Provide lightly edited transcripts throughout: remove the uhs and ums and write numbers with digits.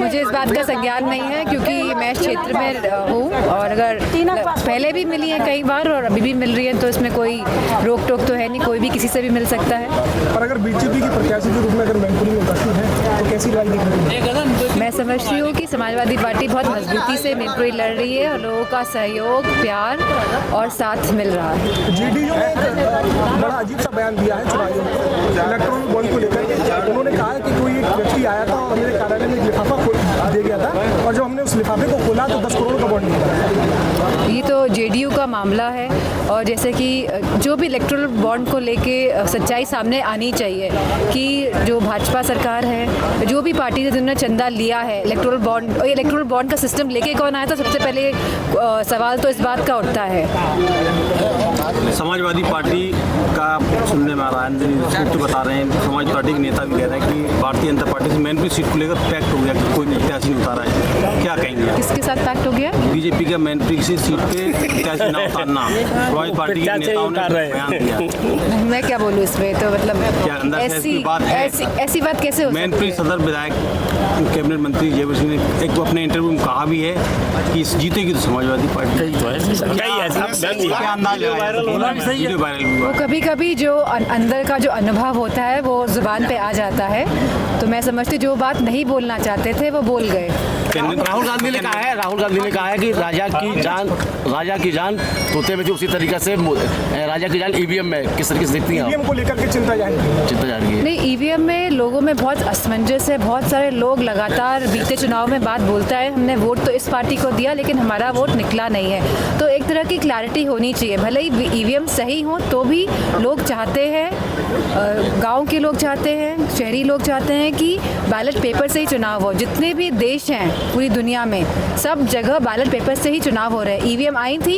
मुझे इस बात का संज्ञान नहीं है क्योंकि मैं इस क्षेत्र में हूँ और अगर पहले भी मिली है कई बार और अभी भी मिल रही है तो इसमें कोई रोक टोक तो है नहीं, कोई भी किसी से भी मिल सकता है। पर अगर बीजेपी की प्रत्याशी के रूप में अगर मैनपुरी में उतरती है तो कैसी राय दिखेगी? मैं समझती हूँ कि समाजवादी पार्टी बहुत मजबूती से मैनपुरी लड़ रही है और लोगों का सहयोग, प्यार और साथ मिल रहा है। जेडीयू ने एक बड़ा अजीब सा बयान दिया है चुनाव इलेक्ट्रॉल बॉन्ड को लेकर। उन्होंने कहा है कि कोई एक व्यक्ति आया था और मेरे कार्यालय में एक लिफाफा दे गया था और जब हमने उस लिफाफे को खोला तो 10 करोड़ का बॉन्ड निकला। ये तो जेडीयू का मामला है और जैसे कि जो भी इलेक्ट्रल बॉन्ड को लेके सच्चाई सामने आनी चाहिए कि जो भाजपा सरकार है, जो भी पार्टी से जिन्होंने चंदा लिया है इलेक्ट्रल बॉन्ड का सिस्टम लेके कौन आया था, सबसे पहले सवाल तो इस बात का उठता है। समाजवादी पार्टी का सुनने में आ रहा है, तो बता रहे हैं समाजवादी पार्टी के नेता भी कह रहे हैं कि भारतीय जनता पार्टी से मैनपुरी सीट को लेकर पैक्ट हो गया कि कोई प्रत्याशी नहीं उतारा है। क्या कहेंगे? किसके साथ पैक्ट हो गया? बीजेपी का मैनपुरी की सीट पे प्रत्याशी न उतारना समाजवादी पार्टी के नेताओं ने बयान दिया। मैं क्या बोलूँ इसमें, तो मतलब क्या अंदर ऐसी बात कैसे हो? मैनपुरी सदर विधायक कैबिनेट मंत्री जयवीर सिंह ने एक अपने इंटरव्यू में कहा भी है कि इस जीतेगी तो समाजवादी पार्टी। वो कभी कभी जो अंदर का जो अनुभव होता है वो जुबान पे आ जाता है, तो मैं समझती जो बात नहीं बोलना चाहते थे वो बोल गए। राहुल गांधी ने कहा है कि राजा की जान तोते में, जो उसी तरीके से राजा की जान ईवीएम में किस तरीके से देखती हैं? ईवीएम को लेकर के चिंता जारी है। नहीं, ईवीएम में लोगों में बहुत असमंजस है। बहुत सारे लोग लगातार बीते चुनाव में बात बोलता है हमने वोट तो इस पार्टी को दिया लेकिन हमारा वोट निकला नहीं है। तो एक तरह की क्लैरिटी होनी चाहिए। भले ही ईवीएम सही हो तो भी लोग चाहते हैं, गांव के लोग चाहते हैं, शहरी लोग चाहते हैं कि बैलेट पेपर से ही चुनाव हो। जितने भी देश हैं पूरी दुनिया में सब जगह बैलेट पेपर से ही चुनाव हो रहे हैं। ईवीएम आई थी,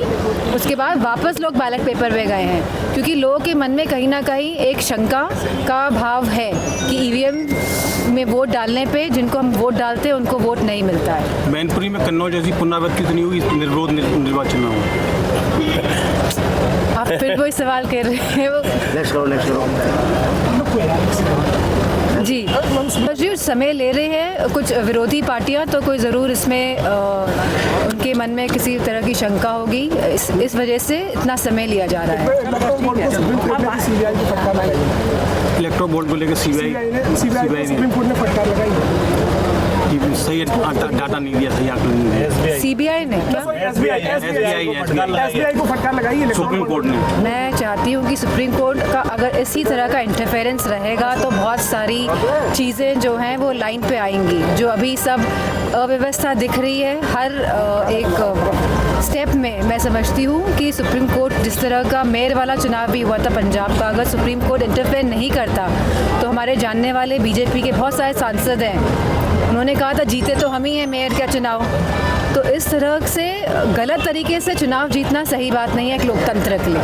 उसके बाद वापस लोग बैलेट पेपर पे गए हैं क्योंकि लोगों के मन में कहीं ना कहीं एक शंका का भाव है कि ईवीएम में वोट डालने पे जिनको हम वोट डालते हैं उनको वोट नहीं मिलता है। मैनपुरी में कन्नौज जैसी पुनरावृत्ति तो नहीं होगी, निर्विरोध निर्वाचन में होगा। आप फिर वही सवाल कर रहे हैं। जी बस जी समय ले रहे हैं कुछ विरोधी पार्टियां, तो कोई ज़रूर इसमें उनके मन में किसी तरह की शंका होगी, इस वजह से इतना समय लिया जा रहा है। इलेक्ट्रो बोर्ड को लेकर सीबीआई ने सुप्रीम कोर्ट ने फटकार लगाई। सही डाटा नहीं दिया, सही आंकड़ा नहीं दिया। सीबीआई ने क्या? एसबीआई को फटकार लगाई है सुप्रीम कोर्ट ने। मैं चाहती हूँ कि सुप्रीम कोर्ट का अगर इसी तरह का इंटरफेरेंस रहेगा तो बहुत सारी चीज़ें जो हैं वो लाइन पे आएंगी। जो अभी सब अव्यवस्था दिख रही है हर एक स्टेप में, मैं समझती हूँ कि सुप्रीम कोर्ट जिस तरह का मेयर वाला चुनाव भी हुआ था पंजाब का, अगर सुप्रीम कोर्ट इंटरफेयर नहीं करता तो हमारे जानने वाले बीजेपी के बहुत सारे सांसद हैं, उन्होंने कहा था जीते तो हम ही हैं मेयर का चुनाव। तो इस तरह से गलत तरीके से चुनाव जीतना सही बात नहीं है एक लोकतंत्र के लिए।